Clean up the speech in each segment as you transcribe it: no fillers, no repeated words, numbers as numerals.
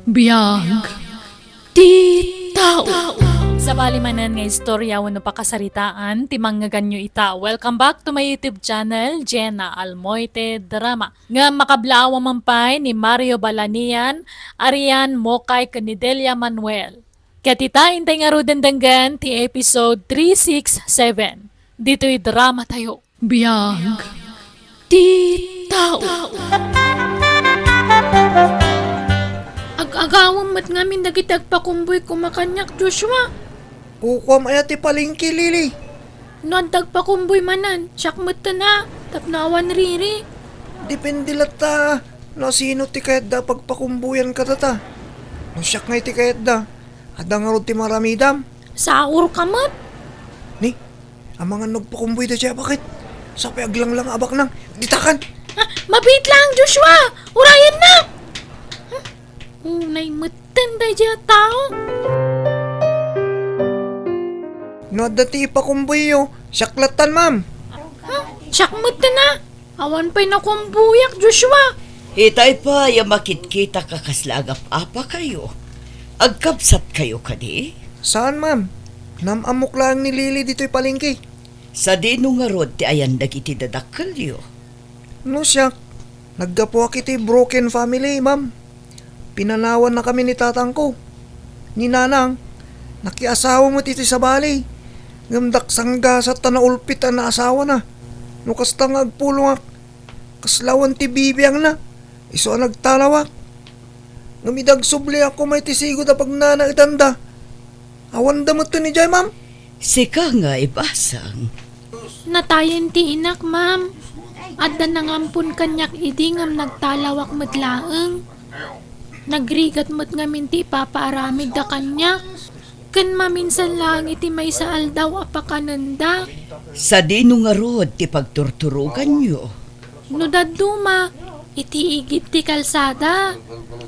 Biag ti tao. Sa balimanan nga istorya wano pakasaritaan, timang nga ganyo ita. Welcome back to my YouTube channel, JENA ALMOITE DRAMA. Nga makablawa mampay ni Mario Balanian, Arian Mokay Canidelia Manuel. Kaya tita, intay nga roden danggan ti episode 367. Dito'y drama tayo. Biag ti tao. Ag-agawang mat ngamin dagiti agpakumboy kumakanyak Joshua. Kukwam ay ati palingki, Lili. No dagpakumboy manan, syakmat ta na, tapnawan riri. Depende lata. No sino ti kayat da pagpakumbuyan ka tata. No siyak nga ti kayat da. Adang nga ti maramidam. Saur ka mat. Ni, ang mga nagpakumbuy da siya bakit? Sa payaglang lang abak nang ditakan. Ha, mabit lang Joshua, urayan na. Unay matan da dya tao. No dati ipakumbuy yo. Siyaklatan, ma'am. Syakmat ta na, awan pa'y nakumbuyak Joshua. Hitay pa, yamakit kita kakaslagap apa kayo. Agkapsat kayo kadi. Saan, ma'am? Namamok lang ni Lili dito'y palingki. Sa dino nga rod ti ayan dagiti dadakkel yo. No siyak. Naggapuak iti broken family, ma'am. Pinanawan na kami ni tatang ko. Ni nanang, nakiasawa mo titi sa bali. Ngamdak sangga sa tanaulpit ang naasawa na. No kastang agpulong kaslawan ti bibiyang na. Iso ang nagtalawak. Ngamidag subli ako may tisigo da pag nanagtanda. Awan damot to ni Jay, ma'am. Sika nga ibasang. Natayan ti inak ma'am. Adda nangampun kanyak idi ngam nagtalawak matlaeng. Nagrigat mo't ngamin ti papaaramid da kanyak. Kan maminsan lang iti may saal daw apakananda. Sa dino nga rod ti pagturturugan yo. No daduma, iti igit ti kalsada.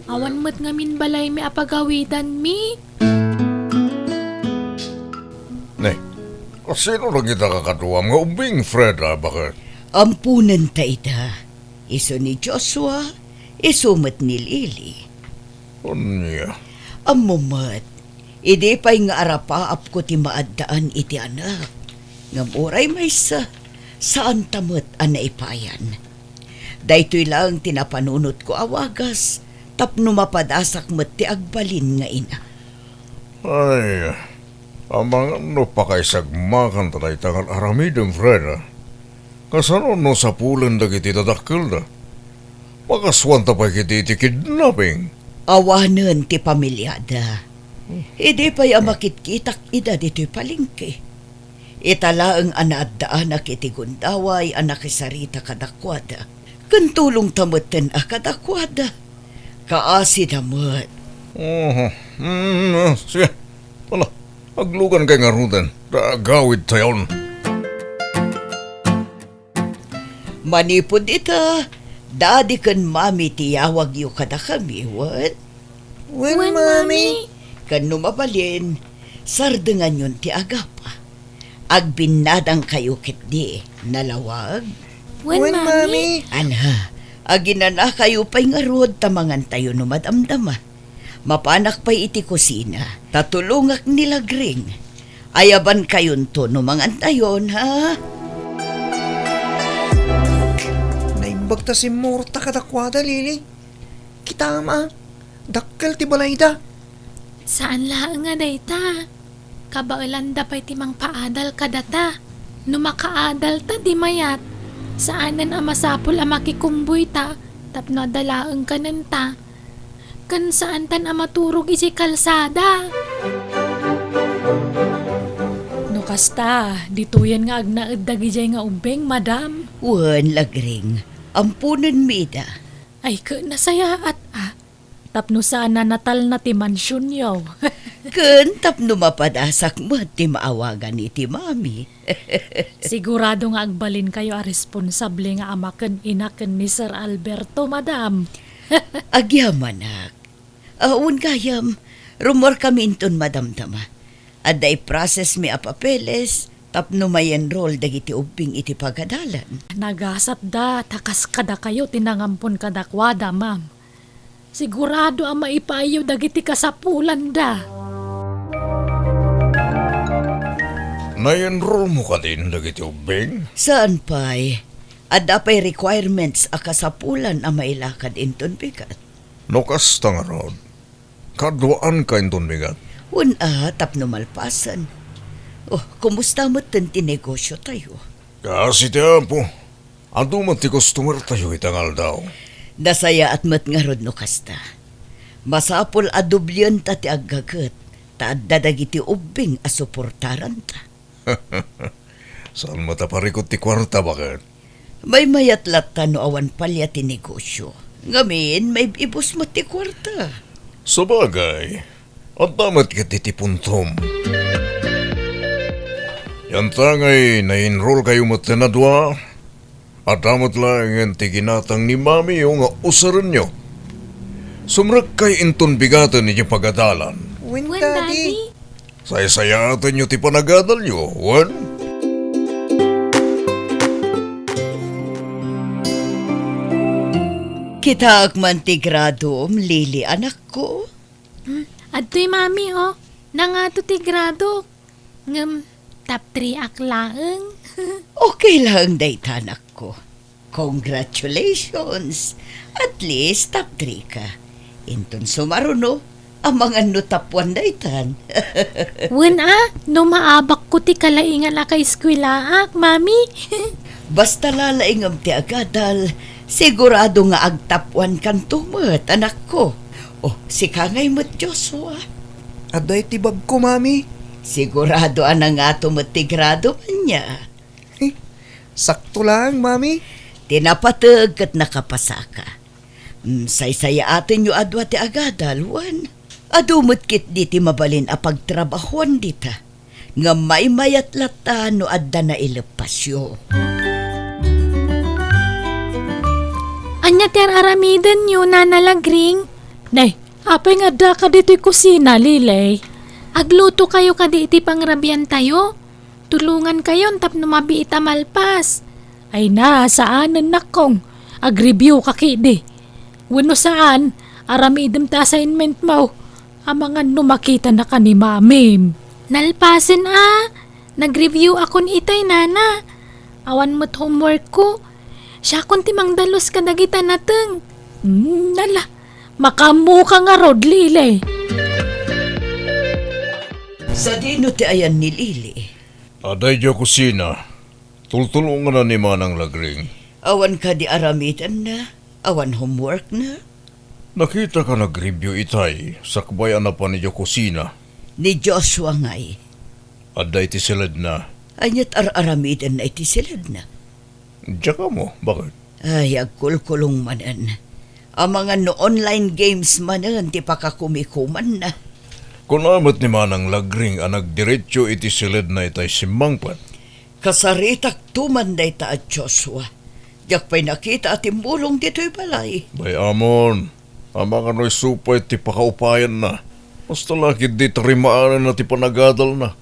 Awan mo't ngamin balay may apagawidan mi. Ne, sino lang kita kakatuwam nga ubing, Fred, bakit? Ampunan ta ita. Iso ni Joshua, iso met ni Lily. Unya. Amumat, idi pa'y nga arapaap ko ti maaddaan iti anak. Ngamuray may saan tamot ang naipayan. Daytoy lang tinapanunot ko awagas, tapno mapadasak met ti agbalin nga ina. Ay, amang ano pa kay sagmakan talay tangal aramidem, Fred, Kasano no sa pulan dagiti dadakkel da? Makaswan ta pa kiti iti kidnapping. Awanan ti pamilyada. Idi pa'y amakitkitak ida dito'y palingki. Italaang anaddaan ak iti gundaway anak isarita kadakwada. Kantulong tamutin a kadakwada. Kaasi damot. Sige. Wala, aglugan kay nga rudan. Gawid tayon. Manipod ita, dadi kan mami tiyawag yu kada kami, what? When, mami? Kan numabalin, sardengan yun ti agapa. Agbinadang kayo kitdi, nalawag. When mami? Anha, aginana kayo pa'y nga rod tamangan tayo numadamdama. Mapanak pa'y iti kusina, tatulungak nilagring. Ayaban kayon to numangan tayon, ha? Naimbagta si Morta kadakwada, Lili. Kita ma, dakkel ti balayda. Saan lang nga dayta? Kabailan da pa'y timang paadal kadata. No makaadal ta di mayat. Saanan amasapol amakikumboy ta. Tapno dalaang kananta. Kan saan tan amaturog isi kalsada. No kasta, dituyan nga agnaed dagijay nga ubeng, madam. Wan lagring, ampunan mida. Ay ka nasaya at tapno sana natal na ti mansyon yaw. Kun tapno mapadasak mo ti maawagan ni ti mami. Sigurado nga agbalin kayo a responsable nga amaken inaken ni Sir Alberto, madam. Agyamanak. Aun gayam, rumor kami inton madamdama. Aday process mi a papeles, tapno may enroll dagiti ubing iti pag-adalan. Nagasat da, takas kada kayo tinangampon kadakwada, ma'am. Sigurado ang maipayo dagiti kasapulan da. Na-enroll mo ka din dagiti ubing? Saan pa'y? Adda pa'y requirements a kasapulan ang mailakad inton bigat. No kasta nga rod. Kadwaan ka inton bigat. Una, tapno malpasan. Oh, kumusta mo tinegosyo tayo? Kasi ti Apo. Ado man ti customer tayo itangal daw. Nasaya at mat nga rod no kasta. Masapol adublyan ta ti aggagat. Taadda dagiti ubing a suportaran ta. Saan mataparikot ti kwarta bakit? May mayatlat ta no awan palya ti negosyo. Ngamin, may ibus mo ti kwarta. Sabagay, at damat ka titipuntom. Yan tangay na-enroll kayo matinadwa at damat lang ang tiginatang ni Mami yung usaran nyo. Sumrak kay inton bigatan ninyo pag-adalan. When, When, Daddy? Daddy? Sayasayatan nyo ti panagadal nyo, wan? Kita agman ti gradom, Lili, anak ko. Adto'y mami, oh. Nangato ti grado. Top 3 aklaeng. Okay lang, dayta, anak ko. Congratulations! At least, top 3 ka. Inton sumaruno, ang mga nutapuan daytan. Wen no maabak ko ti kalaingan a kay eskwelaak, mami. Basta lalaingam ti agadal, sigurado nga agtapuan kan tumet, anak ko. Oh, si Kangay mo't Joshua. Aday ti bab ko, Mami. Sigurado anang nga tumatigrado man niya. Sakto lang, Mami. Tinapatag at nakapasaka. Say-saya atin yu adwa ti agadal, wan. Adumot kit di ti mabalin a pagtrabahuan dita. Nga may mayat lata no adda na ilepasyo. Anya ter aramiden nyo na nalagring. Nay, apay nga da ka dito'y kusina, Lilay. Agluto kayo kadi iti pangrabian tayo. Tulungan kayo tapno mabiita malpas. Ay na, saanan nakong. Ag-review ka kidi. Wano saan, aramidem ta assignment mo. Ang mga numakita na ka ni Mami. Nalpasin Nag-review akon itay nana. Awan mo't homework ko. Siya kun timang dalos ka dagita nateng. Nala, makamu ka nga rod, Lilay. Sa dino ti ayan ni Lili. Aday diyo kusina. Tultulungan na ni Manang Lagring. Awan ka di aramidan na. Awan homework na. Nakita ka nag-review itay. Sakbayan na pa ni diyo kusina. Ni Joshua ngay. Aday ti silad na. Anyat aramidan na iti silid na. Diya ka mo, bakit? Ay, agkulkulong manan. Ang mga no online games manan ti pakakumikuman na. Kung amat ni Manang Lagring ang nagdiretso iti silid na itay simmangpat. Kasaritak tumanday ta at Joshua. Diyak pa'y nakita at imbulong dito'y balay. Bay amon, ang mga no'y supay ti pakaupayan na. Basta lakid di tarimaanan na ti panagadal na.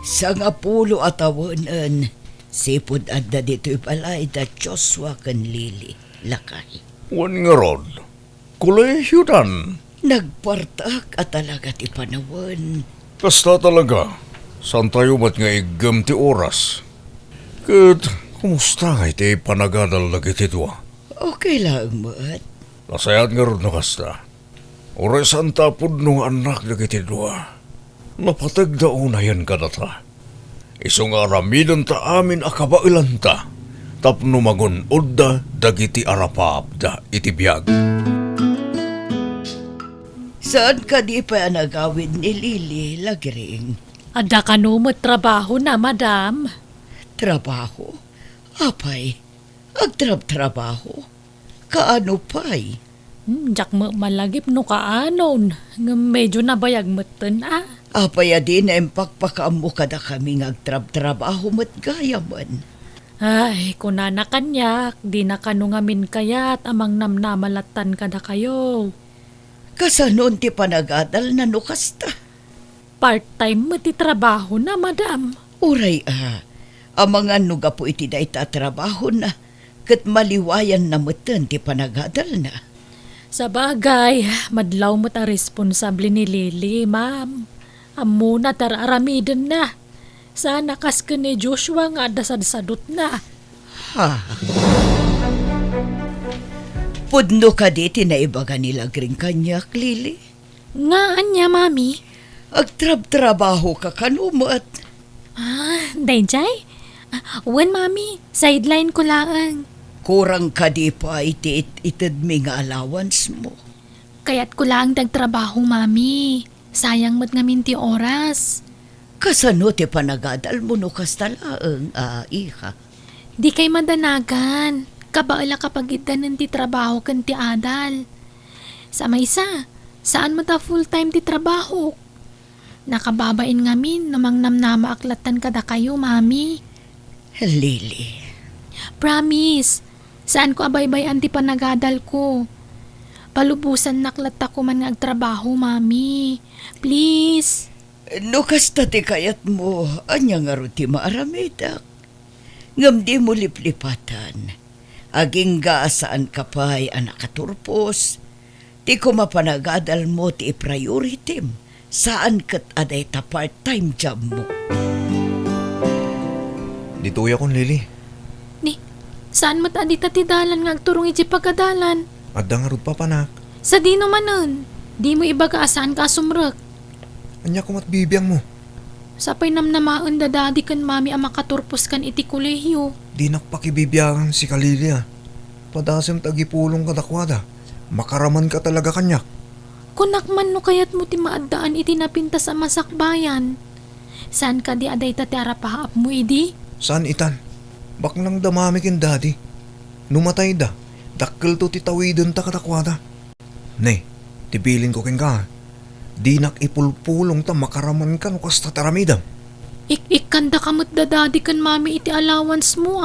Sa nga pulo at awanan, sipod adda dito'y balay da Joshua kan Lili, lakay. Wan nga rod, kolehiyo dan. Nagpartak at talaga ti panawan. Kasta talaga, saan tayo ba't nga igam ti oras? Kat, kumusta nga iti panagadal lagi ti dwa? Okay lang, mat. Nasayat nga rod na kasta. Oray saan tapod nung anak lagi ti dwa. Napatag daon na yan kadata. Isong aramidan ta amin akabailan ta. Tapno magunod da dagiti arapap da iti biag. Saan ka di pa nagawid ni Lili, Lagring? Ada ka numot trabaho na, madam. Trabaho? Apay, agtrab-trabaho. Kaano pa'y? Jak mo malagip no kaanon. Nga medyo nabayag moten Apay adin na impakpakamu kada kami ngagtrab-trabaho mat gaya man. Ay, kunana kanyak, di na kanungamin kayat amang namnamalatan kada kayo. Kasanon ti panagadal na nukasta. Part-time mo ti trabaho na, madam. Uray ang mga nuga po iti da itatrabaho na, kat maliwayan na mutan ti panagadal na. Sa bagay, madlaw mo ta responsable ni Lily, ma'am. Amo na tararamidin na. Sana kas ka ni Joshua nga dasadsadot na. Ha? Pudno ka diti na ibaga nilagring kanyak, Lili. Nga anya, mami? Agtrab-trabaho ka kanumat. Dayjay? Wen, mami. Sideline ko lang. Kurang ka di pa iti itid mi nga allowance mo. Kaya't ko lang dagtrabaho, mami. Sayang mo't ngamin ti oras. Kasano ti panagadal mo no kastalaang iha. Di kay madanagan. Kabaala kapag itanan ti trabaho kan ti adal. Sa maysa, saan mo ta full-time ti trabaho? Nakababain ngamin namang namnama aklatan kada kayo, mami. Lili, Promise, saan ko abaybayan ti panagadal ko? Palubusan naklat ako man nga agtrabaho, mami. Please. no kasta ti kayat mo, anya nga ruti maaramidak. Ngam di mo liplipatan. Aging gaasaan ka pa'y anak katurpos. Ti kumapanagadal mo ti priority saan kat aday ta part-time job mo. Dituya kon, Lili. Ni, saan mo't adita ti dalan nga agturong iti pag-adalan? Adda nga rod pa panak. Sa di naman di mo ibaga asaan ka sumrek. Anya kumat bibiyang mo. Sapay namnamaan dadadi kan mami ang makaturpos kan iti kolehiyo. Di nakpakibibiyangan si Kalilia. Padasem tagipulong kadakwada. Makaraman ka talaga kanyak. Kunakman no kayat mo ti maaddaan iti napinta sa masakbayan. Saan ka di aday ta ti arapahaap mo idi? Saan itan? Baklang damami kin daddy. Numatay da. Dakkel to ti tawidon ta kadakwada. Ne, tibilin ko kin ka. Di nakipulpulong ta makaraman ka no kasta taramidam. Ikanda kamot dadadi kan mami iti allowance mo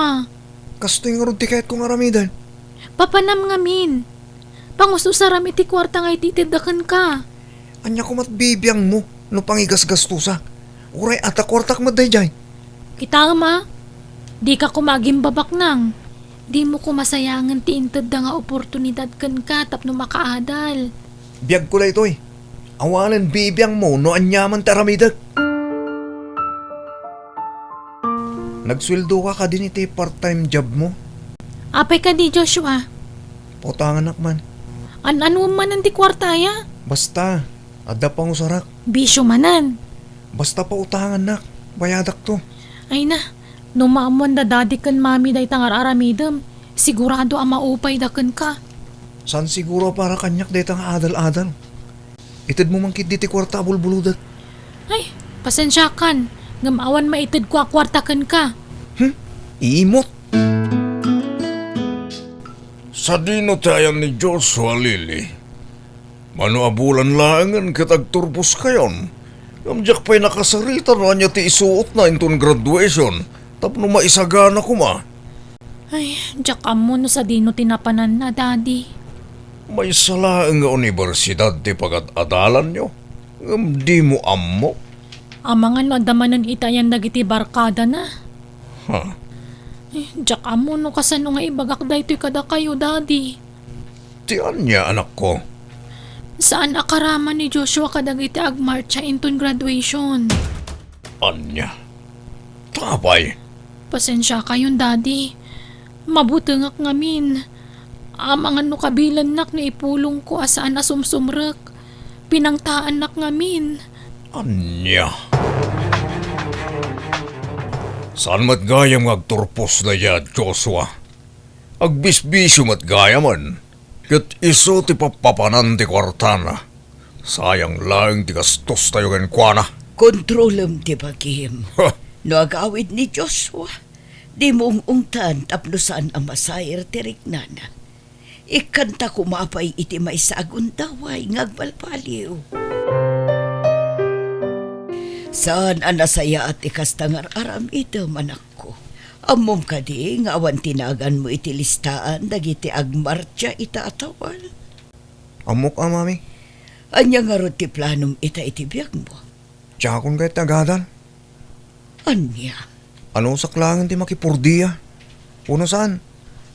Kasto yung rod tiket kong aramidan. Papanam ngamin. Pangususaram iti kwarta nga ititidakan ka. Anya kumat bibiyang mo no pangigas-gastusa. Uray ata kwartak maday jay. Kita ma, di ka kumaging babak nang. Di mo kumasayangan ti inted da nga oportunidad kan ka tapno makaadal. Biyag ko la ito eh. Awalan bibiyang mo no anyaman taramidag. Nagsweldo ka din iti part-time job mo. Apay ka di Joshua. Potangan nakman. Ano man ang ti kwartaya? Basta, adda pang usarak. Bisyo manan. Basta pa utangan nak. Bayadak to. Ay na, numaamon dadadi kan mami day tangar aramidam. Sigurado ang maupay dakan ka. San siguro para kanyak detang adal-adal. Itid mo mangkit diti kwarta bulbuludat. Ay, pasensya kan. Ngamawan maitid ko kwarta kan ka. Iimot. Sa dino tayan ni Joshua, Lili. Mano abulan langan kitagturbos kayon. Kamjak pa'y nakasarita na niya ti isuot na inton graduation. Tapno maisagana ko ma. Ay, jak amo no sa dino tinapanan na, daddy. May salaang nga universidad ti pag-adalan nyo. Di mo ammo. Amangan no adamanan itayan dagiti barkada na. Ha? Jak amo no kasano nga ibagak daytoy kada kayo, daddy. Ti anya anak ko. Saan akaraman ni Joshua kadagiti agmarcha inton graduation? Anya? Tapay. Pasensya kayon, daddy. Mabutengak ngamin. Amangan no kabilan nak na ipulong ko asaan asumsumrek. Pinangtaan nak ngamin. Anya? Saan matgayam agturpos na ya, Joshua? Agbisbisyo matgayaman. Kat iso ti papapanan ti kwartana. Sayang lang ti gastos tayo kenkwana. Kontrolem ti bagim. Ha? No agawid ni Joshua. Di mong ungtan tapno saan ang masayar ti riknana. Ikanta kumapay iti may sagundaway ngagbalbaliw. Saan ang nasaya at ikastangar aram ito manak ko. Amom ka di nga awan tinagan mo iti listaan dagiti agmarcha ita atawan. Amok mami. Anya nga ro ti planom ita iti biyag mo. Tiyakon kahit tagadal. Anya? Ano sa klangan ti makipurdiya? Uno saan?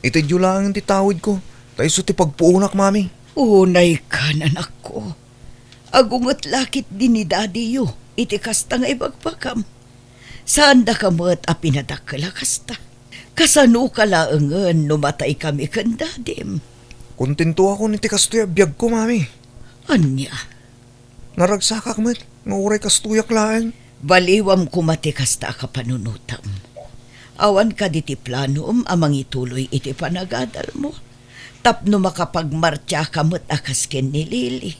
Itidyo lang ti tawid ko. Taiso ti pagpuunak, mami. Unay ka na nako. Agungot lakit din ni daddy yo. Iti kasta nga ibagbagam. Saan da ka mo't apinadakala kasta? Kasano ka laangan numatay kami kan dadim? Kontento ako ni ti kastoy biyag ko, mami. Anya? Naragsakak met, nga uray kastuyak laeng. Baliwam kumati kasta ka panunutam. Awan ka diti planom amang ituloy iti panagadal mo. Tapno makapagmartya ka mo't akas ken ni Lily.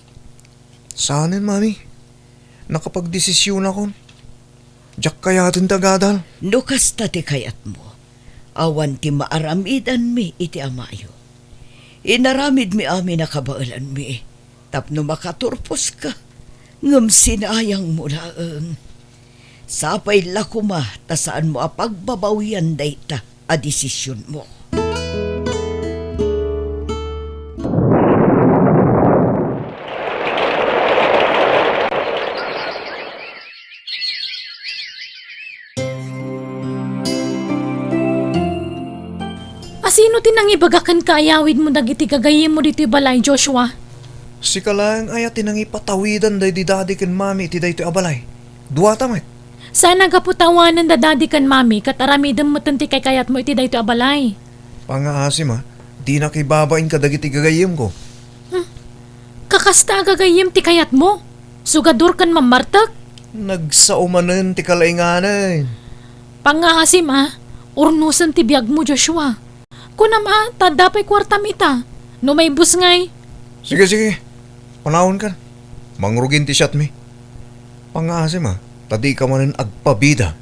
Saanin, mami? Nakapagdesisyon ako. Diyak kaya din tagadal. No kasta ti kayat mo. Awan ti maaramidan mi iti amayo. Inaramid mi amin na kabailan mi. Tapno makaturpos ka. Ngam sinayang mo laeng. Sapay lakuma ta saan mo apagbabawian dayta a desisyon mo. Asino tinang ibagakan kaayawid mo dagiti gagayim mo dito balay, Joshua? Si kalang ayat tinang ipatawidan day di daddy ken mami iti daytoy abalay. Duwata met. Sana gaputawanan da daddy kan mami kat aramidem mo tanti kay kayat mo iti dayto abalay. Pangaasim ha, di nakibabain ka dagiti gagayim ko. Kakasta gagayim ti kayat mo? Sugador kan mamartak? Nagsaumanen ti kalainganan. Pangahasim urnusan ti biyag mo, Joshua. Kunam tadapay kwartam ita. No may bus ngay. Sige. Panahon ka. Mangrugin ti shot mi. Pangaasim ha, tadi ka manen agpabida.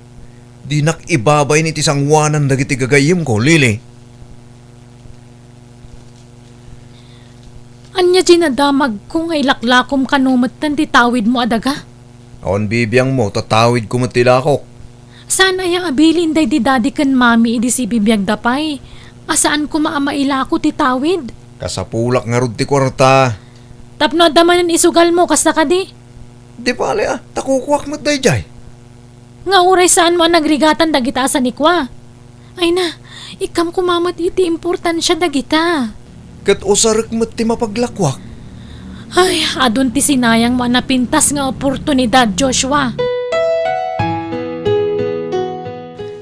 Di nakibabay ni ti sangwanan dagiti gagayim ko, Lili. Anya ginadamag ko ngay laklakom kanumatan ti tawid mo adaga? Awan bibiyang mo, tatawid ko matilakok. Sana yung abilin day di daddy kan mami idi si bibiyag dapay. Asaan ko maamaila ko ti tawid? Kasapulak nga rod ti kwarta. Tapno damanan isugal mo kasta ka di? Di pala takukuak mo't day jay. Nga uray saan mo nagrigatan dagita sa nikwa? Ay na, ikam kumamat iti importansya dagita. Kat usarik mo't ti mapaglakwak. Ay, adun ti sinayang manapintas nga oportunidad, Joshua.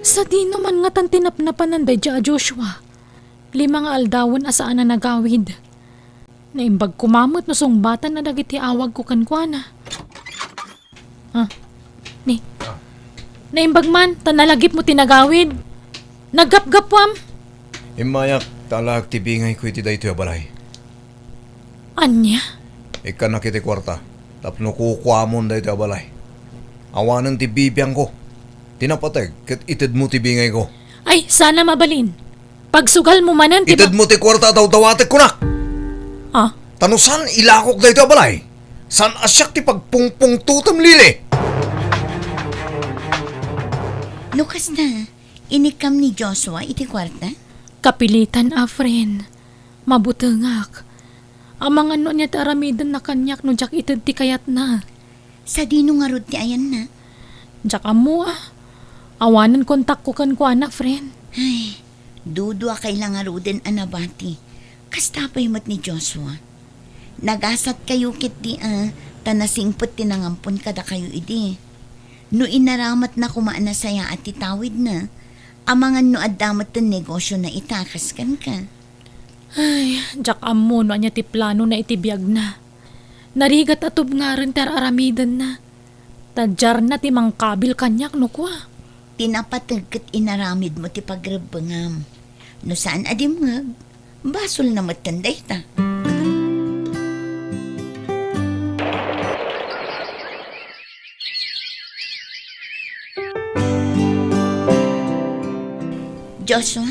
Sa di naman nga tan tinapnapan ng dadya, Joshua. 5 nga aldawan asaan na nagawid. Naimbag kumamot no sungbatan na dagiti awag ko kankwana. Ni. Naimbag man, tanalagip mo tinagawid. Naggap-gapwam. Imayak, talag ti bingay ko iti daytoy balay. Anya? Ika na kiti kwarta, tapno kukwamon daytoy balay. Awanan ti bibiyang ko. Tinapateg, kat itid mo ti bingay ko. Ay, sana mabalin. Pagsugal mo manan, Itid mo ti kwarta daw tawatek ko na. Tanusan ilakok daytoy balay. San asyak ti pagpungpung tutam, Lili? Lukas na, inikam ni Joshua iti kwarta? Kapilitan friend. Mabutengak. Amang ano niya taramidan na kanyak no jak itid ti kayat na. Sa dino nga rod ti ayan na. Jak amo Awanan kontak ko kan kuana, friend. Ay, dudwa kailang nga rodin anabati. Kastapay mat ni Joshua. Nagasat kayo kit di tanasingpot tinangampon kada kayo idi. No inaramat na kumaan na saya at titawid na, amangan no adamat ten negosyo na itakas kan ka. Ay, jak amo no anya ti plano na itibiyag na. Narigat atob nga rin ter aramidan na. Tadjar na ti mangkabil kanyak no kwa. Tinapatagkat inaramid mo ti pagrebengam. No saan adim nga, basol na matanday ta. Joshua,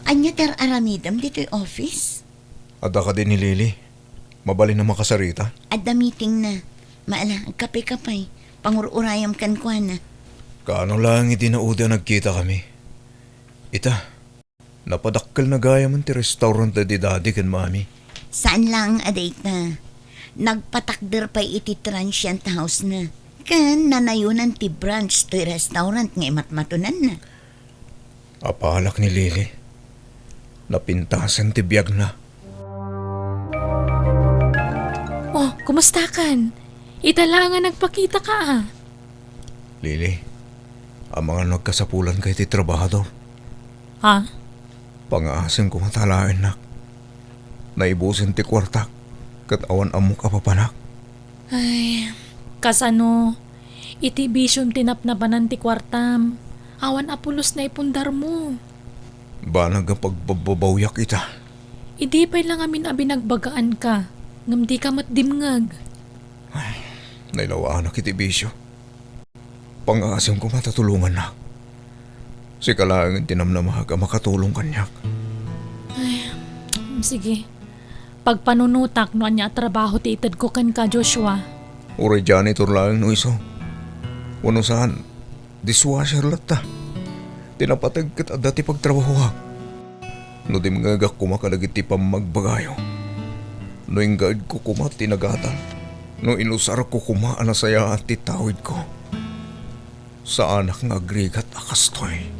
anya ter aramidam dito'y office? Ada ka din ni Lili. Mabali na makasarita. Adda meeting na. Maala, kape-kapay. Pangururayam kan kwa na. Kaano lang itinaudi ang nagkita kami. Ita, napadakkel na gaya man ti restaurant na di daddy kan mami. Saan lang aday na? Nagpatakder pa iti transient house na. Ken nanayunan ti branch to restaurant nga imatmatunan na. Apalak ni Lily. Napintasan ti Biag na. Oh, kumusta kan? Itala nga nagpakita ka ah. Lily, ang mga nagkasapulan kay ti trabahador. Ha? Pangaasin ko matalain nak. Naibusin ti kwartak. Kat awan amok kapapanak. Ay, Kasano, iti bisyong tinapnapanan ti kwartam. awan apulos na ipundar mo. Banag ang pagbabawyak ita. Idi pa'y lang amin abi nagbagaan ka. Ngam di ka matdimngag. Nailawaan na kiti bisyo. Pangaasim ko matatulungan na. Si kalaang tinamnamaga makatulong kanyak. Sige. Pagpanunutak no anya trabaho ti itad ko kan ka, Joshua. Uray janitor lang no iso. Wano saan, dishwasher latta. Tinapatag kat dati pagtrabaho ha. No di mangagak kumakalagit ti pamagbagayo. No inggaad ko kumat tinagatan. No inusar ko kumaan na saya at titawid ko. Sa anak nga agrigat akastoy.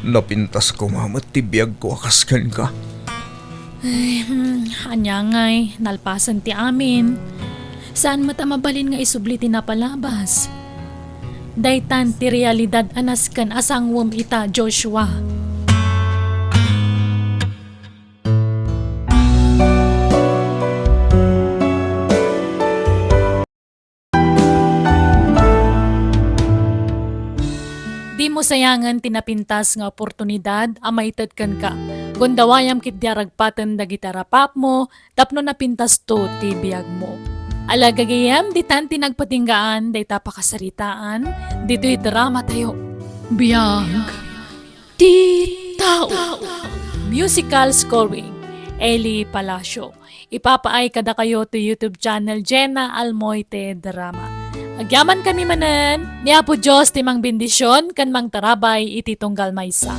Napintas ko mamat ti Biag ko akaskan ka. Anya ngay, nalpasan ti amin. Saan mata mabalin nga isubli ti napalabas? Daytan ti realidad anaskan asangwam ita, Joshua. Di mo sayangan tinapintas nga oportunidad amaitad kan ka. Gondawayam kit diaragpatan dagiti rapap mo, tapno napintas to ti Biag mo. Alagagayam, di tan tinagpatinggaan, day tapakasaritaan, dito'y drama tayo. Biag, di tao. Musical scoring, Eli Palacio. Ipapaay kada kayo to YouTube channel JENA ALMOITE DRAMA. Agyaman kami manan, ni Apo Diyos timang bendisyon, kan mang tarabay iti tunggal maysa.